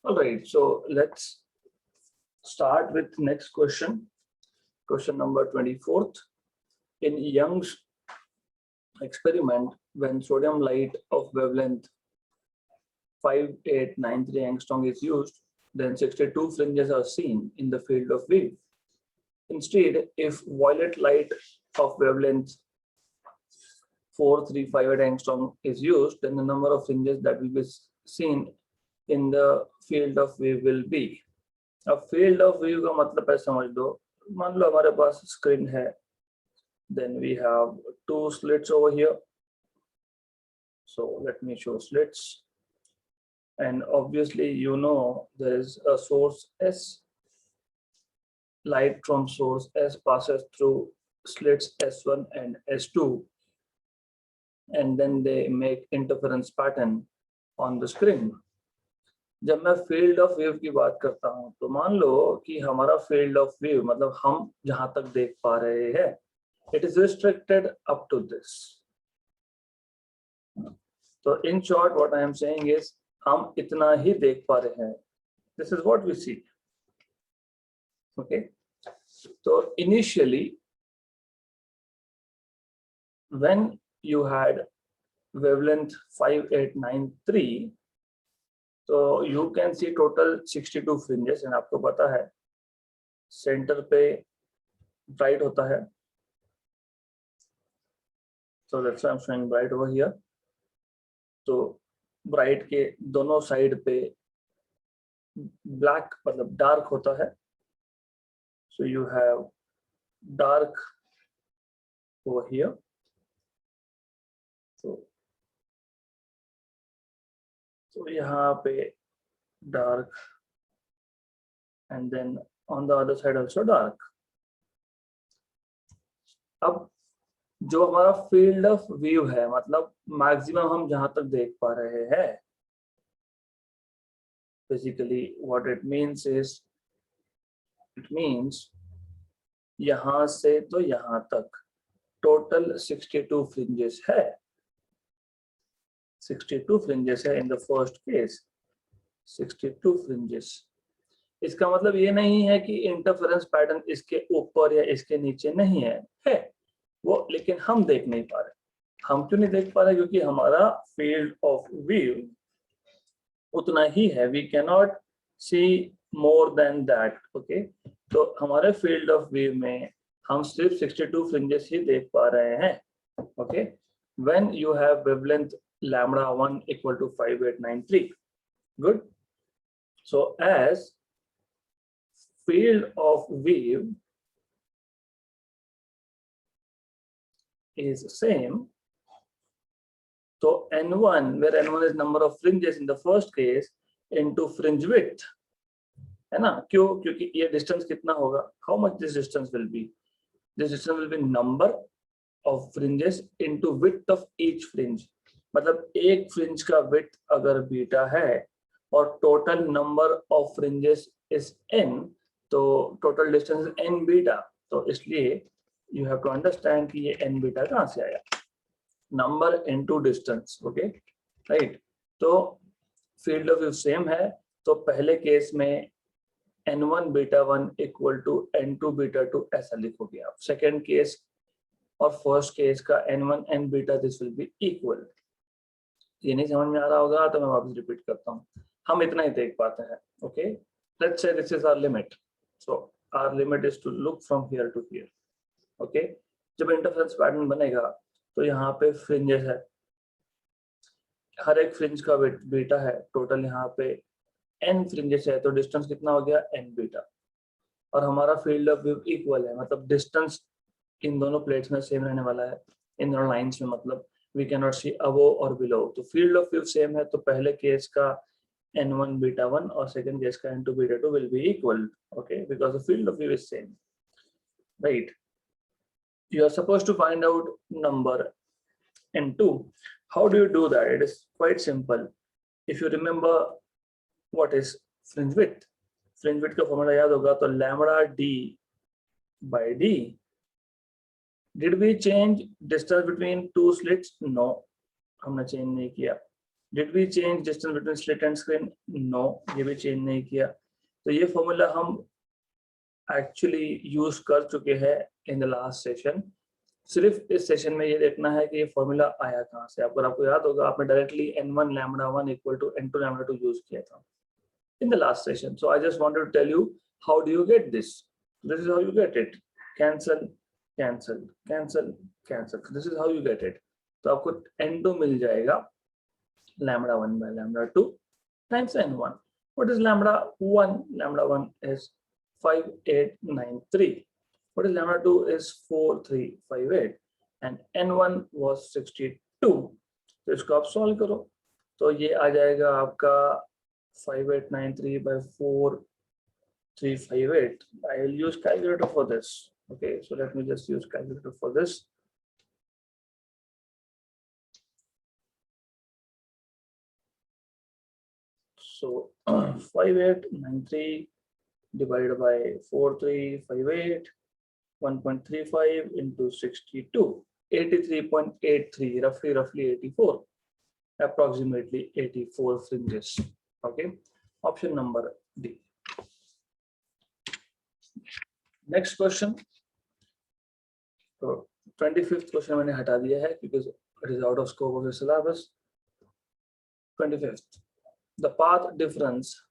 All right, so let's start with next question. Question number 24th. In Young's experiment, when sodium light of wavelength 5893 angstrom is used, then 62 fringes are seen in the field of view. Instead, if violet light of wavelength 4358 angstrom is used, then the number of fringes that will be seen in the field of view will be. अब field of view का मतलब है समझ दो, मान लो हमारे पास screen है, then we have two slits over here. So let me show slits, and obviously you know there is a source S. Light from source S passes through slits S1 and S2, and then they make interference pattern on the screen. जब मैं field of view की बात करता हूं तो मान लो कि हमारा फील्ड ऑफ व्यू मतलब हम जहां तक देख पा रहे हैं, it is restricted up to this. तो in short what I am saying is हम इतना ही देख पा रहे हैं. This is what we see. Okay, तो initially when you had wavelength 5893, तो you can see total 62 fringes, and आपको पता है सेंटर पे ब्राइट होता है, so that's why I am showing bright over here. तो ब्राइट के दोनों साइड पे ब्लैक मतलब डार्क होता है. So you have dark over here. तो यहाँ पे dark, and then on the other side also dark. अब जो हमारा फील्ड ऑफ व्यू है मतलब मैक्सिमम हम जहां तक देख पा रहे हैं, basically what it means is, it means यहां से तो यहां तक टोटल 62 फ्रिंजेस है. 62 फ्रिंजेस है in the first case. 62 fringes. इसका मतलब ये नहीं है कि इंटरफेरेंस पैटर्न इसके ऊपर या इसके नीचे नहीं है, है वो, लेकिन हम देख नहीं पा रहे. हम क्यों नहीं देख पा रहे? क्योंकि हमारा फील्ड ऑफ व्यू उतना ही है. We can not see more than that. Okay, तो हमारे फील्ड ऑफ व्यू में हम सिर्फ 62 फ्रिंजेस ही देख पा रहे हैं. Okay, when you have wavelength lambda 1 equal to 5893. Good. So as field of view is same, so n1, where n1 is number of fringes in the first case, into fringe width, है ना? क्यों? क्योंकि ये distance कितना होगा? How much this distance will be? This distance will be number of fringes into width of each fringe. मतलब एक fringe का विड्थ अगर बीटा है और total number of fringes is n, तो टोटल डिस्टेंस n बीटा. तो इसलिए you have to understand कि ये n बीटा कहां से आया, number into distance. Okay, right. तो फील्ड ऑफ व्यू सेम है, तो पहले केस में n1 beta 1 equal to n2 beta 2 ऐसा लिखोगे आप. सेकेंड केस और फर्स्ट केस का n1 n beta this will be equal. ये नहीं समझ में आ रहा होगा तो मैं वापस रिपीट करता हूँ. हम इतना ही देख पाते हैं. Okay, let's say this is our limit. So our limit is to look from here to here. Okay, जब इंटरफेरेंस पैटर्न बनेगा तो यहाँ पे फ्रिंजेस है, हर एक फ्रिंज का बीटा है. टोटल यहाँ पे n फ्रिंजेस है, तो डिस्टेंस कितना हो गया? n beta. और हमारा फील्ड ऑफ व्यू इक्वल है, मतलब डिस्टेंस इन दोनों प्लेट्स में सेम रहने वाला है, इन दोनों लाइंस में. मतलब we cannot see above or below. तो फील्ड ऑफ व्यू सेम है, तो पहले केस का n1 बीटा 1 और सेकंड केस का n2 beta 2 will be equal. Okay, because the field of view is same, right? You are supposed to find out number n2. How do you do that? It is quite simple. If you remember what is fringe width, fringe width का formula याद होगा, तो lambda d by d. Did we change distance between two slits? No, हमने change नहीं किया. Did we change distance between slit and screen? No, ये भी change नहीं किया. तो ये फॉर्मूला हम एक्चुअली यूज कर चुके हैं इन द लास्ट सेशन. सिर्फ इस सेशन में ये देखना है कि ये फॉर्मूला आया कहाँ से. अगर आपको याद होगा आपने directly n1 lambda 1 equal to n2 lambda 2 use किया था in the last session. So I just wanted to tell you how do you get this. This is how you get it. Cancel, cancel, cancel, cancel. So this is how you get it. तो आपको n2 मिल जाएगा lambda 1 by lambda 2 times n1. What is lambda 1? Lambda 1 is 5893. What is lambda 2 is 4358 and n1 was 62. तो इसको आप solve करो तो ये आ जाएगा आपका 5893 by 4358. I will use calculator for this. Okay, so let me just use calculator for this. So 5893 divided by 4358, 1.35 into 62, 83.83, roughly 84, approximately 84 fringes. Okay, option number D. Next question. So 25th question मैंने हटा दिया है because it is out of scope of the syllabus. 25th. The path difference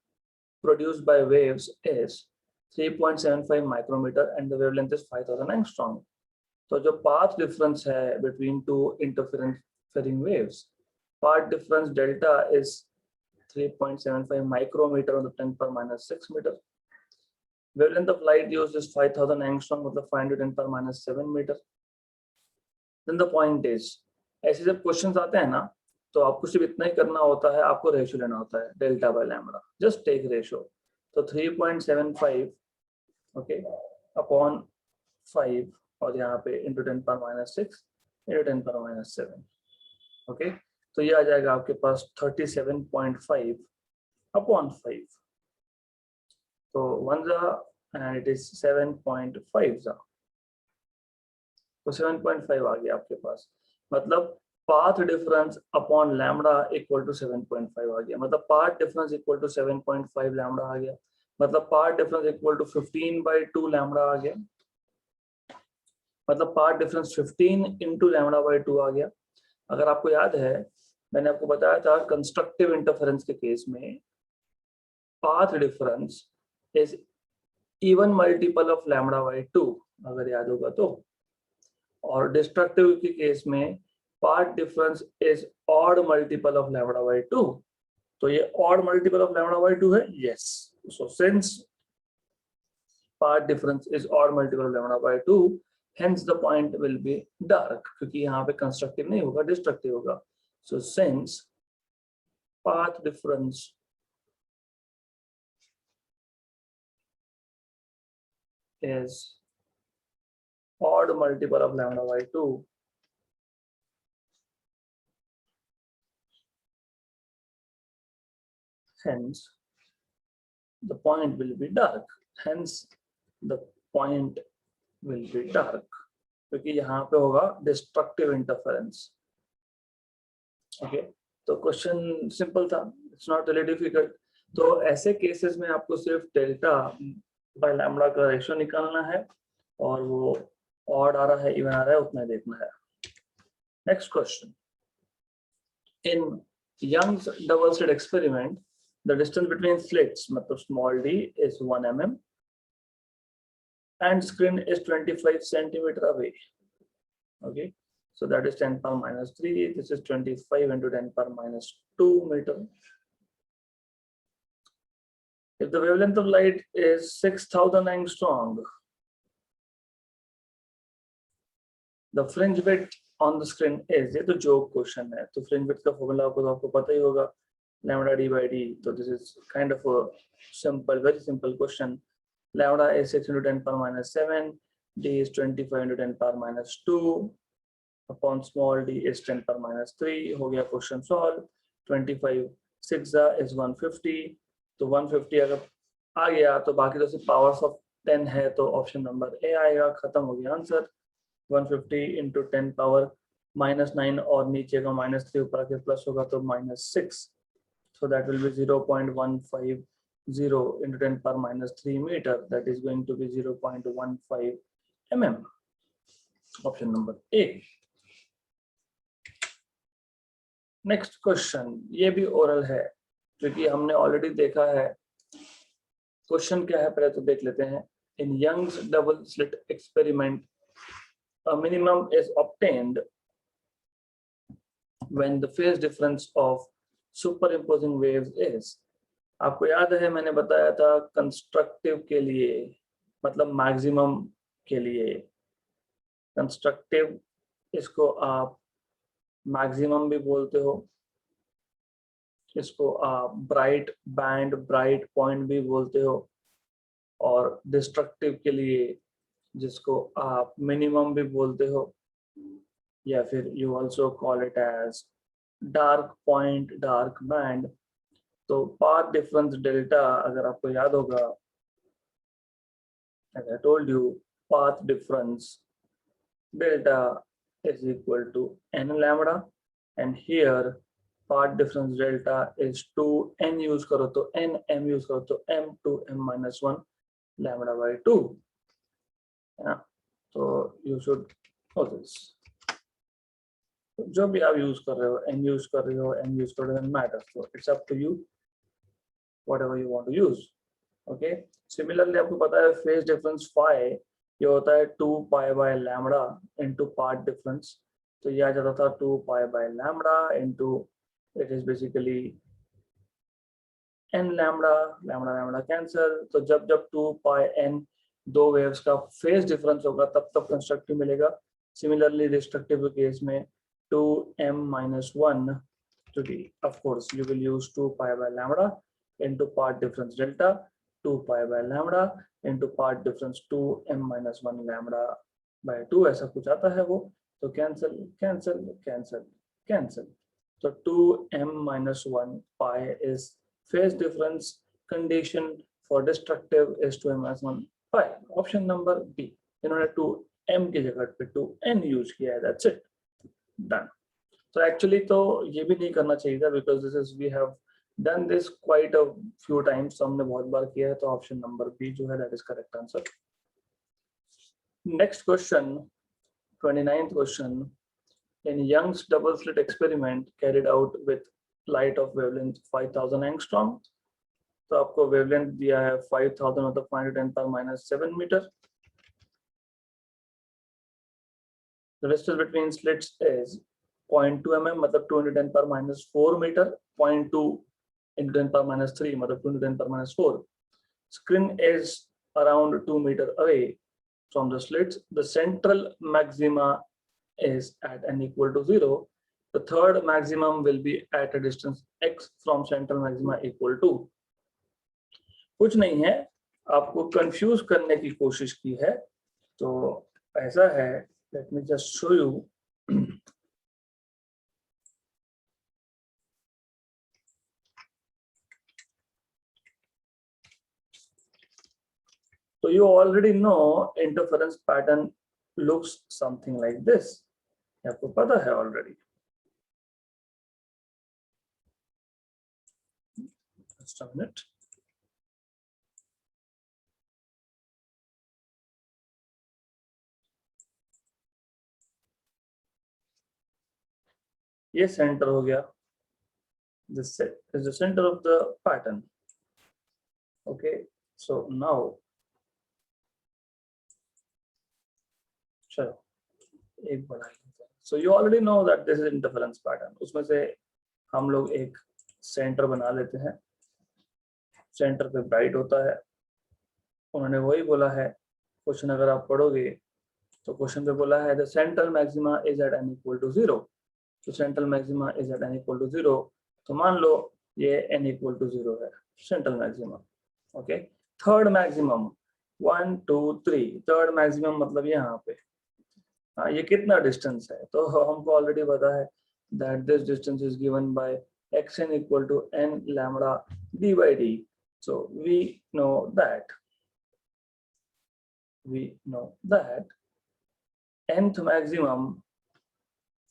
produced by waves is 3.75 micrometer and the wavelength is 5000 angstrom. So जो path difference है between two interfering waves, path difference delta is 3.75 micrometer on the 10 per minus 6 meter. Wavelength of light used is 5000 angstrom, मतलब 500 10 per minus 7 meter. Then the point is, ऐसे जब questions आते हैं ना तो आपको सिर्फ इतना ही करना होता है, आपको रेशियो लेना होता है delta by lambda. Just take ratio. तो 3.75 ओके अपॉन 5 और यहाँ पे इंटू 10 पर माइनस 6 इंटू 10 पर माइनस 7. ओके तो ये आ जाएगा आपके पास 37.5 अपॉन 5. तो 1 जा एंड इट इज 7.5 जा. तो 7.5 आ गया आपके पास. मतलब path difference upon lambda equal to 7.5 आ गया. मतलब path difference equal to 7.5 lambda आ गया. मतलब path difference equal to 15 by 2 lambda आ गया. मतलब path difference 15 into lambda by 2 आ गया. अगर आपको याद है मैंने आपको बताया था कंस्ट्रक्टिव इंटरफेरेंस के केस में path difference is even multiple of lambda by 2 अगर याद होगा तो. और डिस्ट्रक्टिव के केस में path difference is odd multiple of lambda by 2. तो ये odd multiple of lambda by 2 है. Yes. So since path difference is odd multiple of lambda by 2, hence the point will be dark. क्योंकि यहाँ पे constructive नहीं होगा, destructive होगा. So since path difference is odd multiple of lambda by 2, hence the point will be dark. Hence the point will be dark. क्योंकि यहाँ पे होगा destructive interference. Okay, तो क्वेश्चन सिंपल था. It's not really difficult. तो ऐसे cases में आपको सिर्फ डेल्टा बाय लैम्बडा का रेशियो निकालना है और वो ऑड आ रहा है इवन आ रहा है उतना ही देखना है. Next question. In Young's double slit experiment, the distance between slits, मतलब small d, is 1 mm and screen is 25 centimeter away. Okay, so that is 10 power minus 3. This is 25 into 10 power minus 2 meter. If the wavelength of light is 6000 angstrom, the fringe width on the screen is, ये तो joke question है. तो fringe width का formula आपको तो आपको पता ही होगा, lambda d by d. So this is kind of a simple, very simple question. Lambda is 6 into 10 power minus 7, d is 25 into 10 power minus 2 upon small d is 10 power minus 3. हो गया question solve. 25 6 is 150. तो 150 अगर आ गया तो बाकी तो सिर्फ powers of 10 है तो ऑप्शन नंबर ए आएगा. खत्म हो गया आंसर. 150 into 10 power -9 और नीचे का -3 ऊपर आके प्लस होगा तो -6, so that will be 0.150 into 10 power -3 meter, that is going to be 0.15 mm. Option number A. Next question, ये भी ओरल है क्योंकि हमने ऑलरेडी देखा है। क्वेश्चन क्या है पहले तो देख लेते हैं। In Young's double slit experiment a minimum is obtained when the phase difference of superimposing waves is। आपको याद है मैंने बताया था कंस्ट्रक्टिव के लिए मतलब मैक्सिमम के लिए, कंस्ट्रक्टिव इसको आप मैक्सिमम भी बोलते हो, इसको आप ब्राइट बैंड ब्राइट पॉइंट भी बोलते हो, और डिस्ट्रक्टिव के लिए जिसको आप मिनिमम भी बोलते हो, या फिर you also call it as dark point dark band. तो पाथ डिफरेंस डेल्टा अगर आपको याद होगा, as I told you, path difference delta is equal to n lambda, and here path difference delta is 2n use करो तो n, m use करो तो m, 2m minus 1 lambda by 2 है ना। तो you should know this। जो भी आप यूज कर रहे हो, n यूज कर रहे हो, m यूज कर रहे हो, doesn't matter, so it's up to you whatever you want to use। Okay, similarly आपको पता है फेज डिफरेंस फाई ये होता है 2 pi by lambda into path difference. तो ये आ जाता था 2 pi by lambda into it is basically n lambda, lambda lambda cancel. तो जब जब 2 पाई n दो वेव्स का फेज डिफरेंस होगा तब तब कंस्ट्रक्टिव मिलेगा। सिमिलरली डिस्ट्रक्टिव केस में 2m minus 1 to d, of course you will use 2 pi by lambda into path difference delta, 2 pi by lambda into path difference 2m minus 1 lambda by 2, ऐसा कुछ आता है वो। तो कैंसिल कैंसिल कैंसिल कैंसिल। तो 2m minus 1 pi is phase difference, condition for destructive is 2m minus 1 pi। Option number B, इन्होंने 2m की जगह पे 2n यूज किया है, that's it, done। So actually तो ये भी नहीं करना चाहिए था because this is we have done this quite a few times, हमने बहुत बार किया है। तो ऑप्शन नंबर बी जो है that is correct answer। Next question, 29th question, in Young's double slit experiment carried out with light of wavelength 5000 angstrom। तो आपको wavelength दिया है 5000 मतलब 510 power minus 7 meter। The distance between slits is 0.2 mm मतलब 210 power minus 4 meter, 0.2 into 10 power minus 3 मतलब 2 into 10 power minus 4। Screen is around 2 meter away from the slits। The central maxima is at n equal to 0। The third maximum will be at a distance x from central maxima equal to। कुछ नहीं है, आपको confuse करने की कोशिश की है। तो ऐसा है, let me just show you। So you already know interference pattern looks something like this, आपको पता है already। Just a minute। ये सेंटर हो गया, this is the center of the pattern। Okay, so now चलो एक बढ़ा। So you already know that this is interference pattern। उसमें से हम लोग एक सेंटर बना लेते हैं, सेंटर पे ब्राइट होता है। उन्होंने वही बोला है, क्वेश्चन अगर आप पढ़ोगे तो क्वेश्चन पे बोला है the central maxima is at n equal to 0। तो central maxima is at n equal to 0, तो मान लो ये n इक्वल टू 0 है central maxima. Okay, third maximum 1 2 3, third maximum मतलब यहाँ पे। हाँ, ये कितना डिस्टेंस है तो हमको ऑलरेडी पता है that this distance is given by xn equal to n lambda d by d। so we know that nth maximum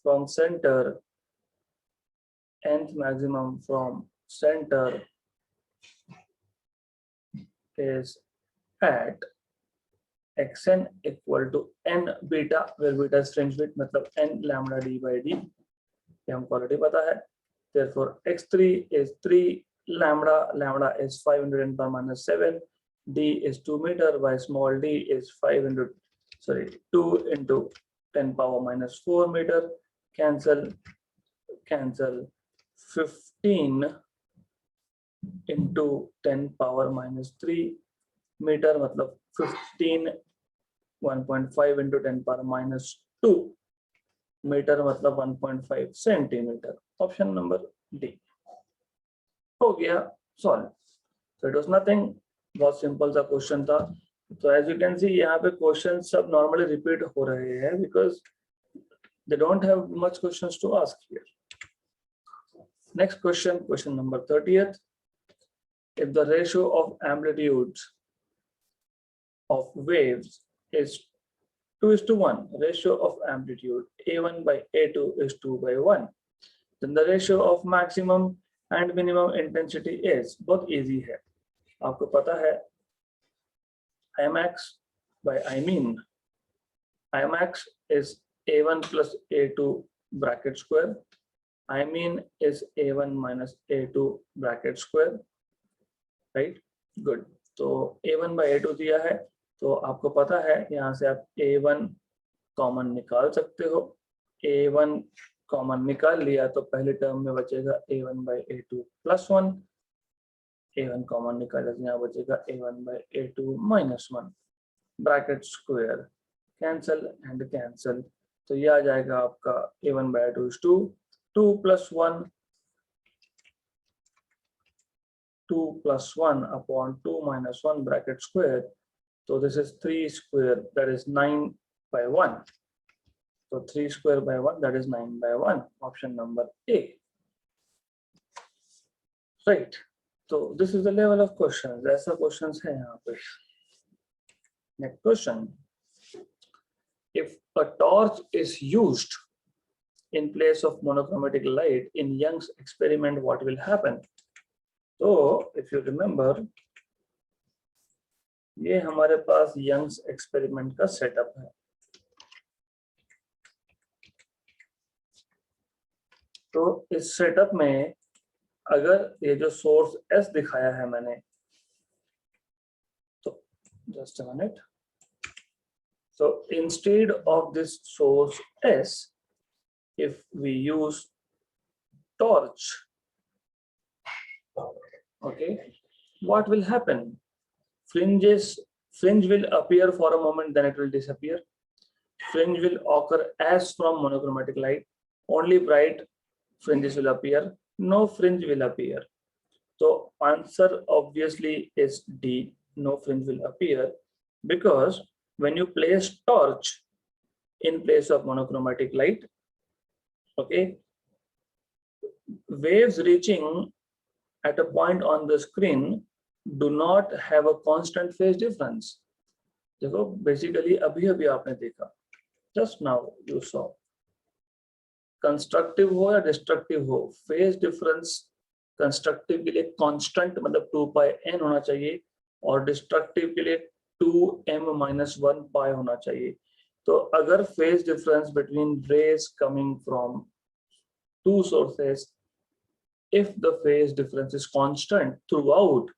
from center, nth maximum from center is at xn equal to n beta, where beta is fringe width, मतलब n lambda d by d, ये हमको already पता है. Therefore x3 is 3 lambda, lambda is 500 10 power minus 7, d is 2 meter by small d is 2 into 10 power minus 4 meter. Cancel 15 into 10 power minus 3 meter, मतलब 15 1.5 into 10 power minus 2 meter, मतलब 1.5 centimeter. Option number D. हो गया solve. So it was nothing, बहुत simple सा question था. तो as you can see यहाँ पे क्वेश्चन सब नॉर्मली रिपीट हो रहे हैं because they don't have much questions to ask here. Next question, question number 30th. If the ratio of amplitudes of waves is 2:1, ratio of amplitude A1 by A2 is 2:1, then the ratio of maximum and minimum intensity is, बहुत easy है, आपको पता है Imax by Imean. Imax is A1 plus A2 bracket square. Imean is A1 minus A2 bracket square. Right? Good. तो A1 by A2 दिया है, तो आपको पता है यहाँ से आप A1 कॉमन निकाल सकते हो. A1 कॉमन निकाल लिया तो पहले टर्म में बचेगा A1 by A2 plus 1. A1 common निकाला तो यहाँ बचेगा A1 by A2 minus 1. Bracket square, cancel and cancel, तो ये आ जाएगा आपका A1 by A2 is 2, 2 plus 1 upon 2 minus 1 bracket square. So this is 3 square, that is 9 by 1. So 3 square by 1, that is 9 by 1. Option number A. Right. So this is the level of questions. ऐसा questions है यहाँ पे. Next question. If a torch is used in place of monochromatic light in Young's experiment, what will happen? So if you remember, ये हमारे पास Young's experiment का setup है. तो इस setup में अगर ये जो source S दिखाया है मैंने, तो just a minute. So instead of this source S, if we use torch, okay, what will happen? Fringe will appear for a moment, then it will disappear. Fringe will occur as from monochromatic light. Only bright fringes will appear. No fringe will appear. So answer obviously is D. No fringe will appear, because when you place torch in place of monochromatic light, okay, waves reaching at a point on the screen do not have a constant phase difference. देखो basically अभी आपने देखा, just now you saw, constructive हो या destructive हो, phase difference constructive के लिए constant मतलब 2 पाई n होना चाहिए और डिस्ट्रक्टिव के लिए 2m minus 1 पाई होना चाहिए. तो अगर phase difference between rays coming from to sources, if the phase difference is constant throughout,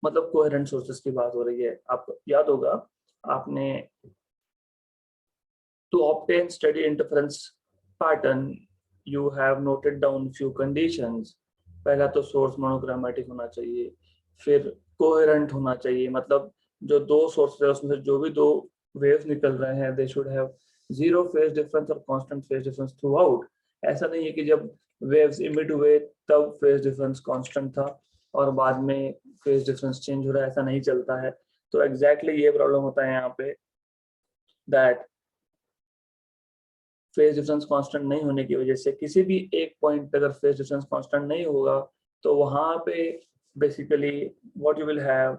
मतलब कोहेरेंट सोर्सेस की बात हो रही है. आपको याद होगा, आपने to obtain steady interference pattern you have noted down few conditions. पहला तो सोर्स मोनोक्रोमैटिक होना चाहिए, फिर कोहेरेंट होना चाहिए, मतलब जो दो सोर्सेस है उसमें से जो भी दो वेव्स निकल रहे हैं they should have zero phase difference और constant phase difference throughout. ऐसा नहीं है कि जब वेव्स इमिट हुए तब फेज डिफरेंस कांस्टेंट था और बाद में फेज डिफरेंस चेंज हो रहा है, ऐसा नहीं चलता है. तो एग्जैक्टली ये प्रॉब्लम होता है यहाँ पे, दैट फेज डिफरेंस कांस्टेंट नहीं होने की वजह से किसी भी एक पॉइंट पे अगर फेज डिफरेंस कांस्टेंट नहीं होगा तो वहां पे basically what you will have,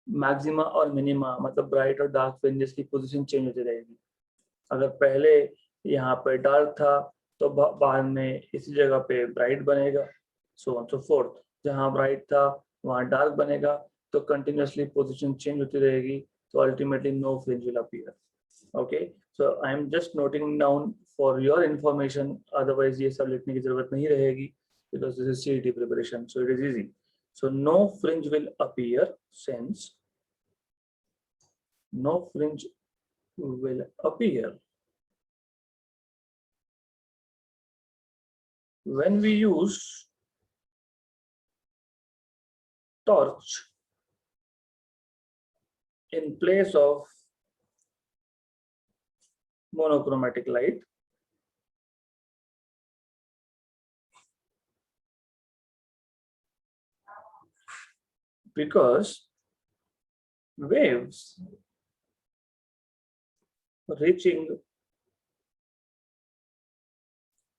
maxima और मिनिमा मतलब ब्राइट और डार्क फ्रिंजेस की पोजीशन चेंज होती रहेगी. अगर पहले यहाँ पे डार्क था तो बाद में इसी जगह पे ब्राइट बनेगा, सो ऑन सो फोर्थ। जहाँ ब्राइट था वहाँ डार्क बनेगा, तो कंटिन्यूअसली पोजीशन चेंज होती रहेगी, तो ultimately no fringe will appear. Okay, so I am just noting down for your information, otherwise ये सब लिखने की जरूरत नहीं रहेगी, because this is CET preparation, so it is easy. So no fringe will appear since no fringe will appear when we use torch in place of monochromatic light. Because waves reaching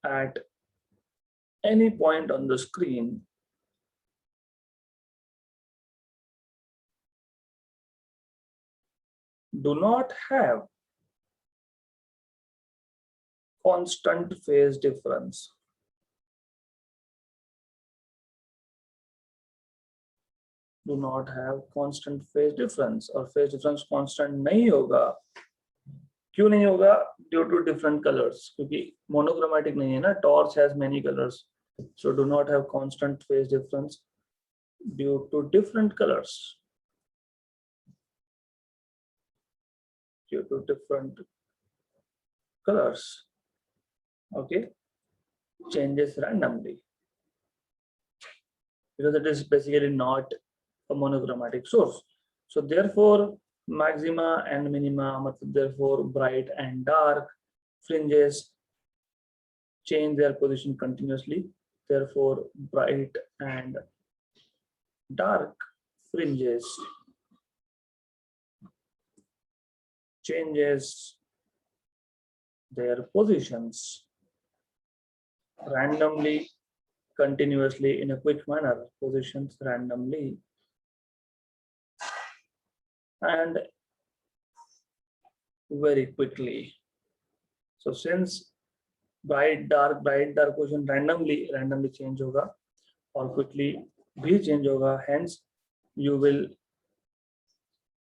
at any point on the screen do not have constant phase difference. Do not have constant phase difference, और phase difference constant नहीं होगा। क्यों नहीं होगा? Due to different colours, क्योंकि monochromatic नहीं है ना, torch has many colours, so do not have constant phase difference due to different colours, due to different colours. Okay, changes randomly because it is basically not a monochromatic source. So therefore maxima and minima, therefore bright and dark fringes change their position continuously, therefore bright and dark fringes changes their positions randomly, continuously, in a quick manner, positions randomly and very quickly. So since bright dark position randomly change होगा और quickly भी change होगा, hence you will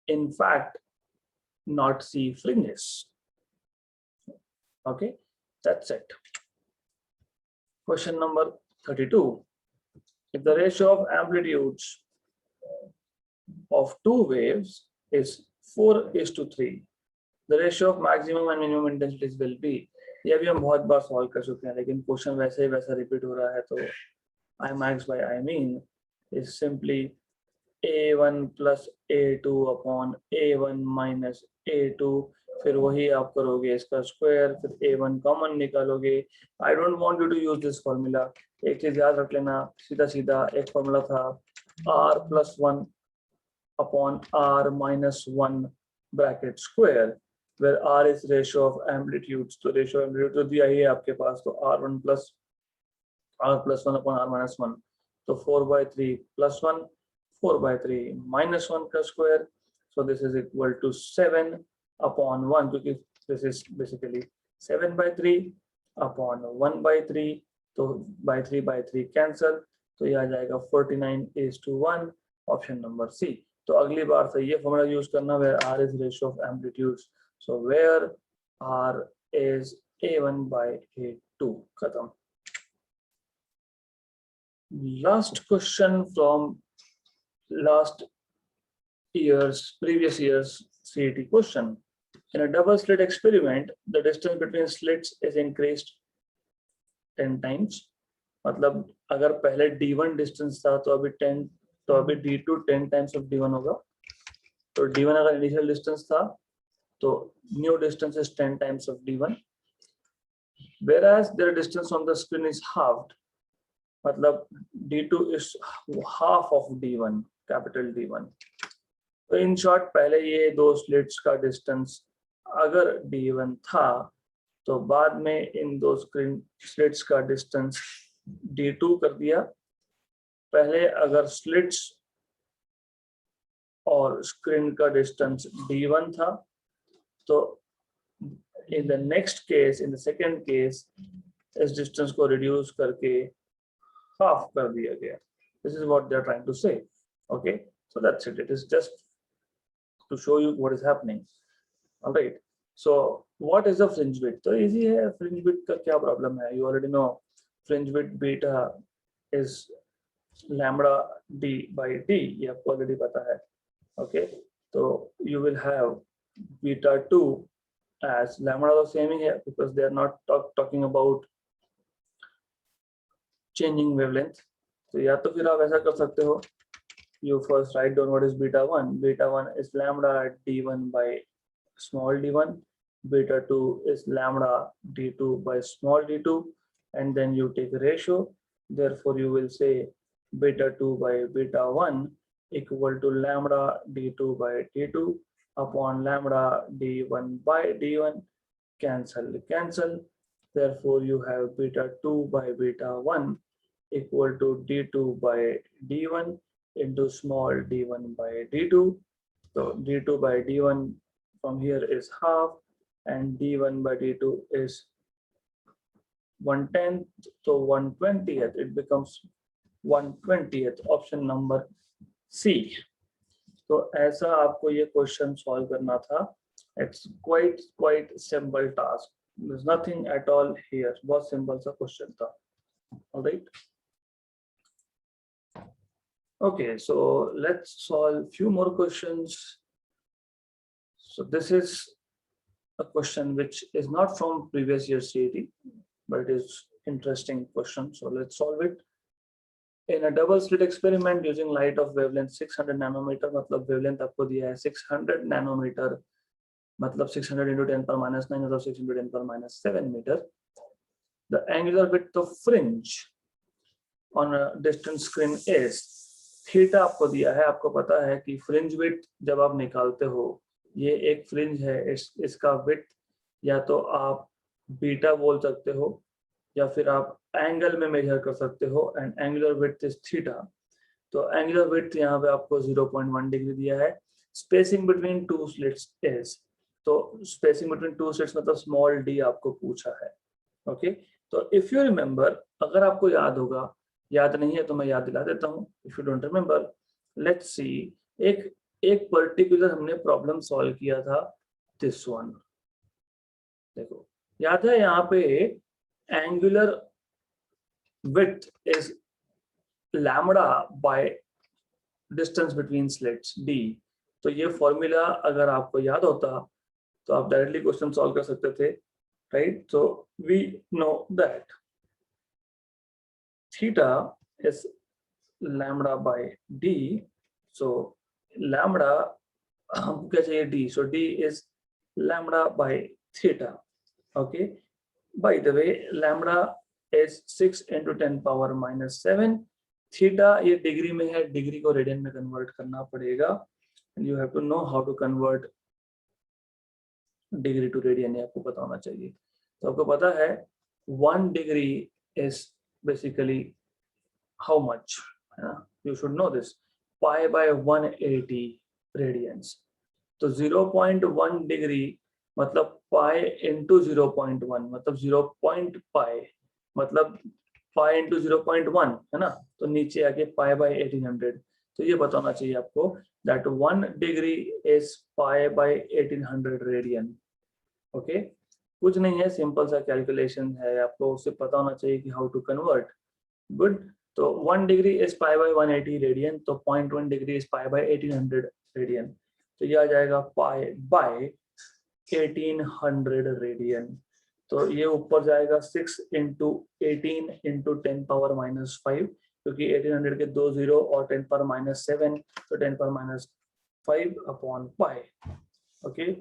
in fact not see fringes. Okay, that's it. Question number 32. If the ratio of amplitudes of two waves is 4:3, the ratio of maximum and minimum intensities will be. ये भी हम बहुत बार solve कर चुके हैं, लेकिन question वैसे ही वैसा रिपीट हो रहा है, तो I max by I mean is simply A1 plus A2 upon A1 minus A2, फिर वही आप करोगे इसका स्क्वायर, फिर A1 कॉमन निकालोगे। I don't want you to use this formula. एक चीज याद रख लेना, सीधा सीधा एक फॉर्मूला था R plus 1 upon R minus 1 bracket square, where R is ratio of amplitudes, तो ratio of amplitude तो दिया ही है आपके पास, तो R1 plus R+1 upon R minus 1, तो 4/3 plus 1, 4/3 minus 1 का square, so this is equal to 7 upon 1, क्योंकि this is basically 7/3 upon 1/3, तो by 3/3 cancel, तो ये आ जाएगा 49:1, ऑप्शन नंबर सी। तो अगली बार से ये फॉर्मूला यूज करना, where R is ratio of amplitudes, so where R is A1/A2, खत्म। Last question from previous year's CET question. In a double slit experiment, the distance between slits is increased 10 times. मतलब अगर पहले D1 distance था तो अभी D2 10 times of D1 होगा। तो D1 अगर इनिशियल डिस्टेंस था तो new distance is 10 times of D1, whereas their distance on the screen is halved, मतलब D2 is half of D1, capital D1। तो इन शॉर्ट पहले ये दो स्लिट्स का डिस्टेंस अगर D1 था, तो बाद में इन दो स्लिट्स का डिस्टेंस D2 कर दिया। पहले अगर स्लिट्स और स्क्रीन का डिस्टेंस D1 था, तो in the next case, in the second case, इस distance को reduce करके half कर दिया गया. This is what they are trying to say. Okay, so that's it. It is just to show you what is happening. All right. So what is the fringe width? So easy है. Fringe width का क्या problem है? You already know. Fringe width beta is lambda d by d. ये आपको already पता है. Okay. So you will have beta 2 as lambda the same here because they are not talking about changing wavelength. तो या तो फिर आप ऐसा कर सकते हो. You first write down what is beta 1. Beta 1 is lambda d1 by small d1. Beta 2 is lambda d2 by small d2. And then you take a ratio. Therefore, you will say beta 2 by beta 1 equal to lambda d2 by d2 upon lambda d1 by d1. Cancel, cancel. Therefore, you have beta 2 by beta 1 equal to d2 by d1 into small d1 by d2. So d2 by d1 from here is half and d1 by d2 is 1/10. So 1/20th, it becomes 1/20th. Option number C. तो ऐसा आपको ये question solve करना था. It's quite simple task. There's nothing at all here. बहुत simple सा question था. All right. Okay, so let's solve few more questions. So this is a question which is not from previous year CET, but it is interesting question. So let's solve it. In a double slit experiment using light of wavelength 600 nanometer, मतलब wavelength आपको दिया है 600 nanometer, मतलब 600 into 10 power minus 9 मतलब 600 10 power minus 7 meter. The angular width of fringe on a distant screen is theta आपको दिया है. आपको पता है कि फ्रिंज विड्थ जब आप निकालते हो, ये एक फ्रिंज है, इसका विड्थ या तो आप बीटा बोल सकते हो या फिर आप एंगल में मेजर कर सकते हो and angular width is theta. तो एंगुलर विड्थ यहाँ पे आपको 0.1 डिग्री दिया है. Spacing between two slits is, तो स्पेसिंग बिटवीन टू स्लिट्स मतलब स्मॉल डी आपको पूछा है. ओके, तो इफ यू रिमेंबर, अगर आपको याद होगा, याद नहीं है तो मैं याद दिला देता हूँ. If you don't remember, let's see, एक पर्टिकुलर हमने प्रॉब्लम सॉल्व किया था, दिस वन. देखो याद है, यहाँ पे angular width is lambda by distance between slits D. तो ये फॉर्मूला अगर आपको याद होता तो आप डायरेक्टली क्वेश्चन सॉल्व कर सकते थे, right? So we know that theta is lambda by d. So lambda हमको क्या चाहिए? d. So d is lambda by theta. Okay. By the way, lambda is 6 into 10 power minus 7. Theta ये degree में है, degree को radian में convert करना पड़ेगा. And you have to know how to convert degree to radian, आपको पता होना चाहिए. तो आपको पता है 1 degree is basically how much? You should know this. Pi by 180 radians. तो 0.1 degree मतलब pi into 0.1 मतलब 0.pi मतलब pi into 0.1 है ना. तो नीचे आके pi by 1800. तो ये बताना चाहिए आपको that 1 degree is pi by 1800 radian. Okay, कुछ नहीं है, सिंपल सा कैलकुलेशन है, आपको उससे पता होना चाहिए कि हाउ टू कन्वर्ट. गुड. तो 1 degree is pi by 180 radian, तो 0.1 degree is pi by 1800 radian. तो ये आ जाएगा पाई बाय 1800 रेडियन. तो ये ऊपर जाएगा 6 into 18 into 10 power minus 5, क्योंकि 1800 के 2 0 और 10 power minus 7, तो 10 power minus 5 upon pi. Okay,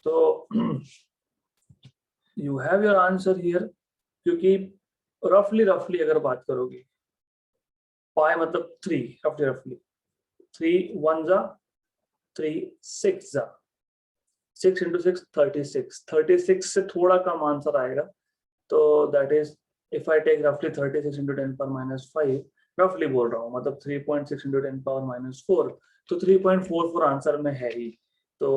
तो you have your answer here. क्योंकि रफली अगर बात करोगे, पाई मतलब 3, रफली 3 1 जा 3 6 जा 6 into 6 36 से थोड़ा कम आंसर आएगा. तो that is if I take रफली 36 into 10 power minus 5, रफली बोल रहा हूँ, मतलब 3.6 into 10 power minus 4, तो 3.44 आंसर में है ही. तो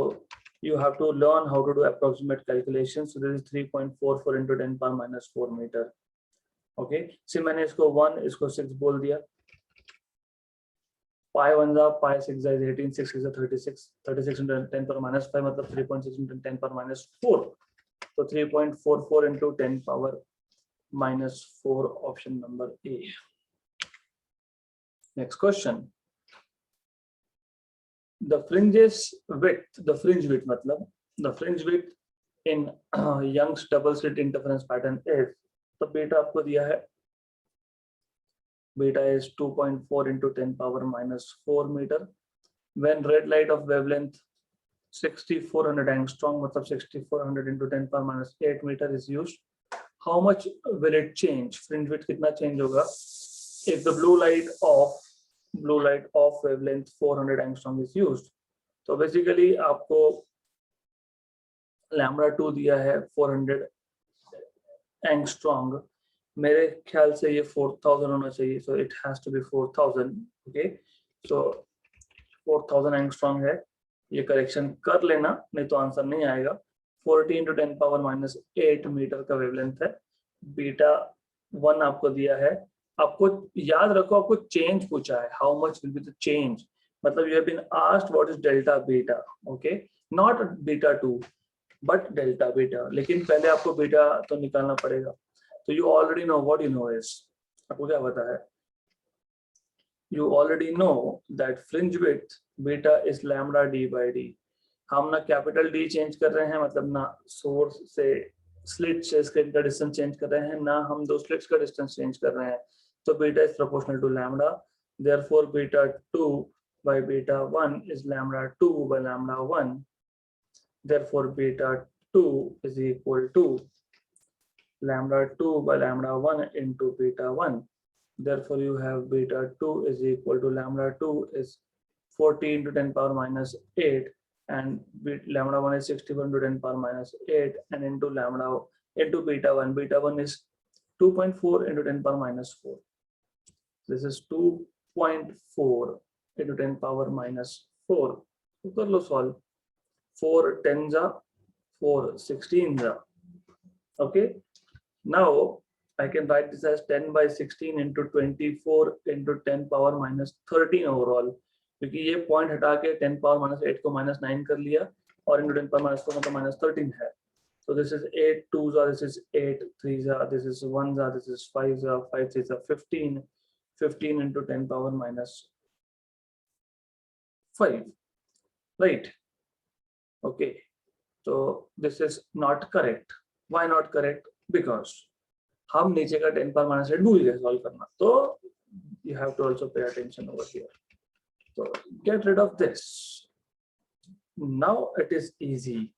you have to learn how to do approximate calculations. So this is 3.44 into 10 power minus 4 meter. Okay, so मैंने इसको 1 इसको 6 बोल दिया. Pi 1 जा pi 6 जा 18, 6 is 36, 36 into 10 power minus 5 मतलब 3.6 into 10 power minus 4. So 3.44 into 10 power minus 4, option number A. Next question. The fringes width, the fringe width मतलब the fringe width in Young's double slit interference pattern is, तो beta आपको दिया है, beta is 2.4 into 10 power minus 4 meter. When red light of wavelength 6400 angstrom मतलब 6400 into 10 power minus 8 meter is used, how much will it change? Fringe width कितना change होगा if the blue light of wavelength 400 angstrom is used? तो basically आपको lambda 2 दिया है 400 angstrom, मेरे ख्याल से ये 4000 होना चाहिए, so it has to be 4000. okay, so 4000 angstrom है, ये करेक्शन कर लेना नहीं तो आंसर नहीं आएगा. 40 into 10 power minus 8 मीटर का वेवलेंथ है. बीटा 1 आपको दिया है, आपको याद रखो आपको चेंज पूछा है, how much will be the change, मतलब you have been asked what is delta beta. Okay, not beta 2 but delta beta, लेकिन पहले आपको बीटा तो निकालना पड़ेगा. तो you already know what you know is, आपको क्या पता है, you already know that fringe width beta is lambda d by d. हम ना कैपिटल D चेंज कर रहे हैं, मतलब ना सोर्स से स्लिट से स्क्रीन का डिस्टेंस चेंज कर रहे हैं, ना हम दो स्लिट्स का डिस्टेंस चेंज कर रहे हैं. तो beta is proportional to lambda, therefore beta 2 by beta 1 is lambda 2 by lambda 1, therefore beta 2 is equal to lambda 2 by lambda 1 into beta 1. Therefore you have beta 2 is equal to lambda 2 is 40 into 10 power minus 8 and lambda 1 is 61 into 10 power minus 8 and into lambda into beta 1. Beta 1 is 2.4 into 10 power minus 4. This is 2.4 into 10 power minus 4. So कर लो solve. 4 10s are 4 16s are. Okay. Now I can write this as 10 by 16 into 24 into 10 power minus 13 overall, क्योंकि ये point हटा के 10 power minus 8 को minus 9 कर लिया और into 10 power minus 4 मतलब minus 13 है. So this is 8 2s are, this is 8 3s are, this is 1s are, this is 5s are, 5 3s are 15, 15 into 10 power minus 5, right? Okay, so this is not correct. Why not correct? Because हम नीचे का 10 power minus 8 भूल गए solve करना, तो you have to also pay attention over here. So get rid of this. Now it is easy.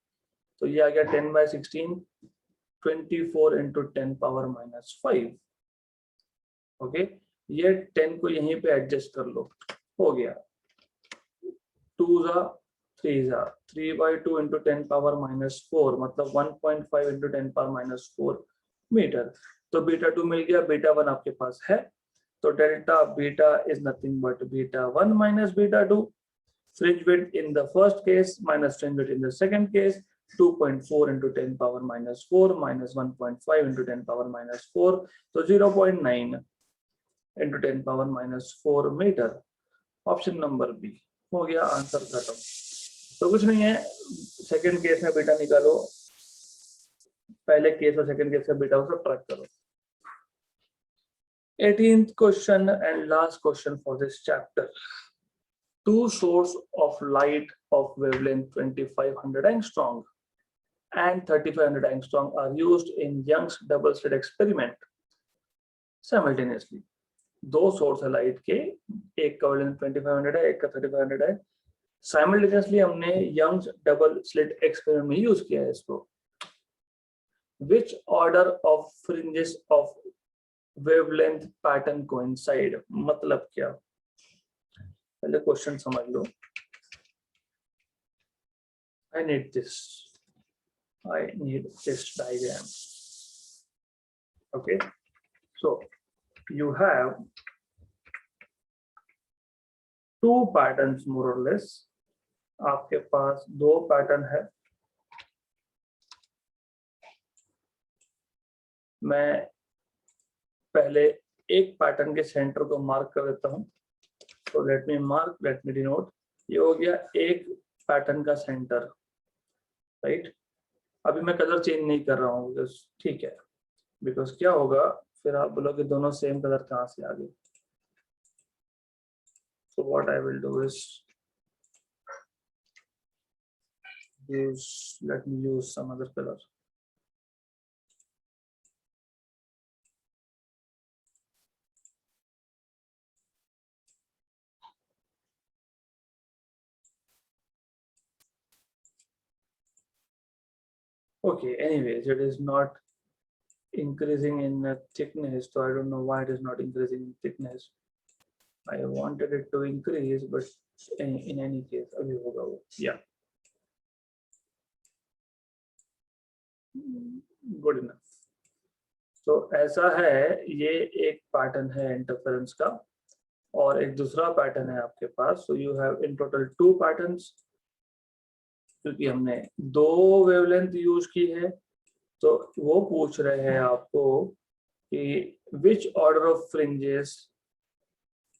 तो ये आ गया 10 by 16, 24 into 10 power minus 5. Okay, ये 10 को यहीं पे एडजस्ट कर लो, हो गया 2 जा 3 जा 3 by 2 into 10 power minus 4 मतलब 1.5 into 10 power minus 4 मीटर. तो बीटा 2 मिल गया, बीटा 1 आपके पास है, तो delta beta is nothing but beta 1 minus beta 2. Fringe width in the first case minus fringe width in the second case, 2.4 into 10 power minus 4 minus 1.5 into 10 power minus 4, तो 0.9 into 10 power minus 4 metre. Option number B हो गया, answer खत्म. तो कुछ नहीं है, second case में beta निकालो, पहले केस और सेकंड केस का बीटा को सब्ट्रैक्ट करो. 18th question and last question for this chapter. Two sources of light of wavelength 2500 angstrom and 3500 angstrom are used in Young's double slit experiment simultaneously. दो source है light के, एक का wavelength 2500 है, एक का 3500 है. साइमल्टेनियसली हमने यंग्स डबल स्लिट एक्सपेरिमेंट में यूज किया है इसको. Which order of fringes of wavelength pattern coincide? मतलब क्या, पहले क्वेश्चन समझ लो. I need this diagram. Okay, so you have two patterns more or less. आपके पास दो पैटर्न है, मैं पहले एक पैटर्न के सेंटर को मार्क कर देता हूँ। तो लेट मी डिनोट। ये हो गया एक पैटर्न का सेंटर, राइट। अभी मैं कलर चेंज नहीं कर रहा हूँ बिकॉज ठीक है, बिकॉज क्या होगा फिर आप बोलोगे दोनों सेम कलर कहाँ से आ गए। So what I will do is let me use some other color. Okay, anyways, it is not increasing in thickness, so I don't know why it is not increasing in thickness. I wanted it to increase, but in any case, abhi hoga wo. Yeah, good enough. So ऐसा है, ये एक pattern है interference का और एक दूसरा pattern है आपके पास. So you have in total 2 patterns. क्योंकि हमने 2 वेवलेंथ यूज की है, तो वो पूछ रहे हैं आपको कि which order of fringes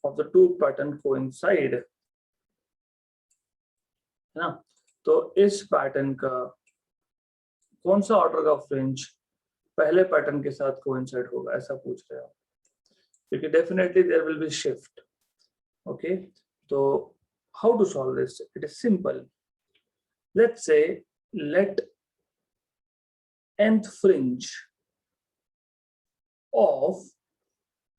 of the 2 pattern coincide, है ना. तो इस पैटर्न का कौन सा ऑर्डर का फ्रिंज पहले पैटर्न के साथ कोइंसाइड होगा, ऐसा पूछ रहे हो. क्योंकि definitely there will be shift. Okay, तो how to solve this? It is simple. Let's say let nth fringe of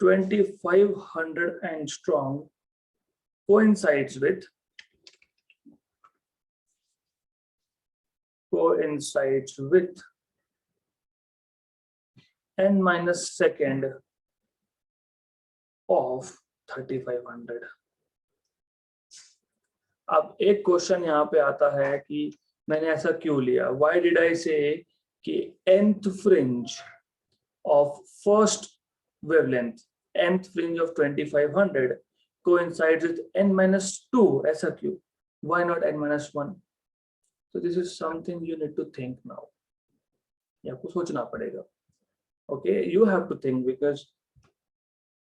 2500 angstrom coincides with n minus second of 3500. अब एक क्वेश्चन यहाँ पे आता है कि मैंने ऐसा क्यों लिया. Why did I say कि nth fringe of first wavelength, nth fringe of 2500 coincides with n minus 2? ऐसा क्यों? Why not n minus 1? So this is something you need to think now. ये आपको सोचना पड़ेगा. Okay, you have to think because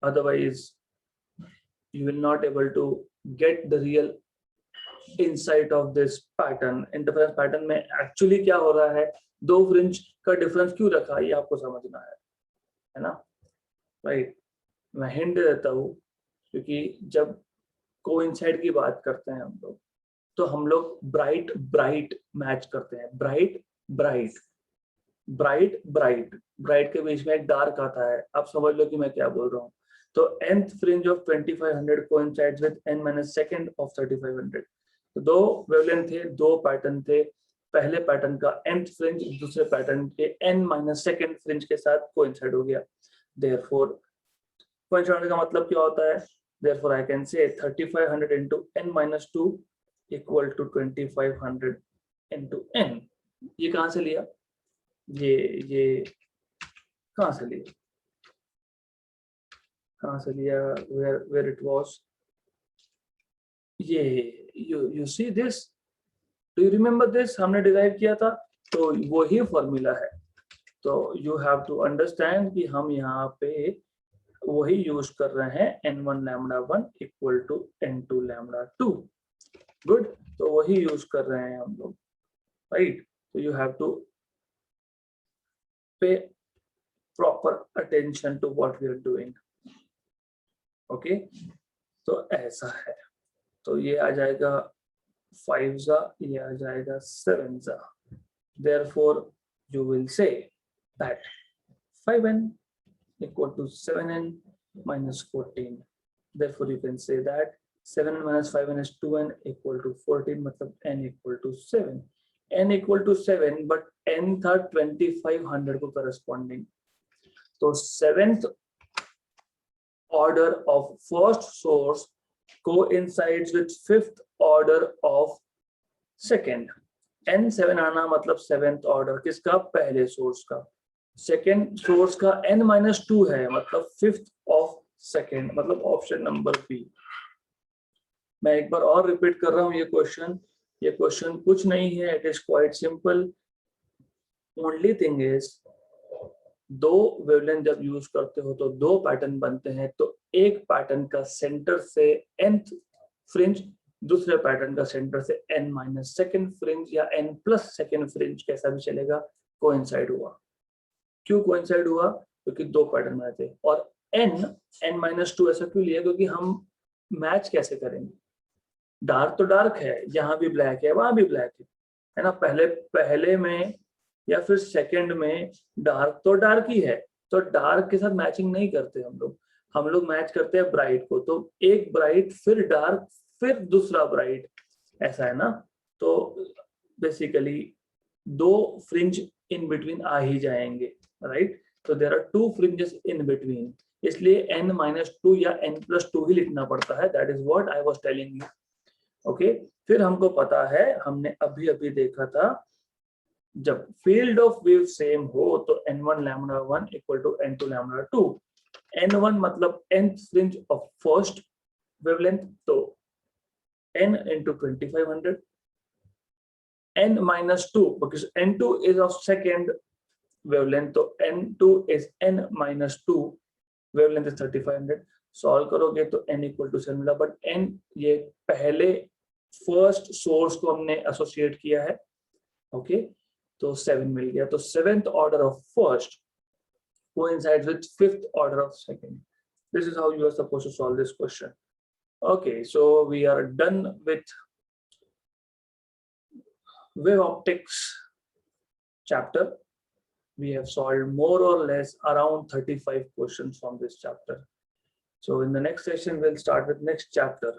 otherwise you will not able to get the real insight of this pattern. Interference pattern में actually क्या हो रहा है, 2 fringe का डिफरेंस क्यों रखा है, ये आपको समझना है ना. राइट, मैं हिंट देता हूँ. क्योंकि जब कोइंसाइड की बात करते हैं हम लोग, तो हम लोग ब्राइट ब्राइट मैच करते हैं. Bright bright bright bright bright के बीच में एक डार्क आता है. आप समझ लो कि मैं क्या बोल रहा हूँ. तो nth fringe of 2500 coincides with n minus second of 3500. तो 2 वेवलेंथ थे, 2 पैटर्न थे. पहले पैटर्न का nth फ्रिंज दूसरे पैटर्न के n minus second फ्रिंज के साथ कोइंसाइड हो गया. Therefore कोइंसाइड होने का मतलब क्या होता है? Therefore I can say 3500 into n minus 2 equal to 2500 into n. ये कहाँ से लिया? ये कहाँ से लिया? कहाँ से लिया? Where it was? ये you see this? Do you remember this? हमने डिराइव किया था, तो वो ही फॉर्मूला है. तो you have to understand कि हम यहाँ पे वही यूज कर रहे हैं. n1 lambda 1 equal to n2 lambda 2. Good, तो वही यूज कर रहे हैं हम लोग. राइट, तो you have to pay proper attention to what we are doing. Okay, तो ऐसा है. तो ये आ जाएगा 5 जा, ये आ जाएगा 7 जा. Therefore you will say that 5n equal to 7n minus 14. Therefore you can say that 7n minus 5n is 2n equal to 14. मतलब n equal to 7. n equal to 7, but n था 2500 को corresponding. तो 7th order of first source coincides with 5th order of second. n7 आना मतलब 7th order किसका? पहले source का. Second source का n minus 2 है, मतलब 5th of second, मतलब ऑप्शन नंबर बी. मैं एक बार और रिपीट कर रहा हूँ ये क्वेश्चन कुछ नहीं है. It is quite simple. Only thing is दो वेवलेंथ जब यूज करते हो तो दो पैटर्न बनते हैं, तो एक पैटर्न का सेंटर से nth फ्रिंज, दूसरे पैटर्न का सेंटर से n माइनस सेकेंड फ्रिंज या n प्लस सेकेंड फ्रिंज, कैसा भी चलेगा, कोइंसाइड हुआ। क्यों कोइंसाइड हुआ? क्योंकि दो पैटर्न बने थे। और n माइनस 2 ऐसा क्यों लिया? क्योंकि हम मैच कैसे करेंगे, डार्क तो डार्क है, यहाँ भी ब्लैक है वहां भी ब्लैक है ना, पहले में या फिर सेकंड में डार्क तो डार्क ही है, तो डार्क के साथ मैचिंग नहीं करते हम लोग मैच करते हैं ब्राइट को, तो एक ब्राइट फिर डार्क फिर दूसरा ब्राइट, ऐसा है ना। तो बेसिकली दो फ्रिंज इन बिटवीन आ ही जाएंगे, राइट। तो there are two fringes in between, इसलिए n माइनस 2 या n प्लस 2 ही लिखना पड़ता है। That is what I was telling you. Okay, फिर हमको पता है, हमने अभी अभी देखा था, जब फील्ड ऑफ वेव सेम हो तो n1 lambda 1 equal to n2 lambda 2। n1 मतलब nth fringe of first wavelength, तो n into 2500, n minus 2 because n2 is of second wavelength, तो n2 is n minus 2, wavelength is 3500। Solve करोगे तो n equal to 7 मिला, but n ये पहले first source को हमने एसोसिएट किया है, ओके, तो 7 मिल गया। तो seventh order of first coincides with fifth order of second. This is how you are supposed to solve this question. Okay, so we are done with wave optics chapter. We have solved more or less around 35 questions from this chapter. So in the next session, we'll start with next chapter.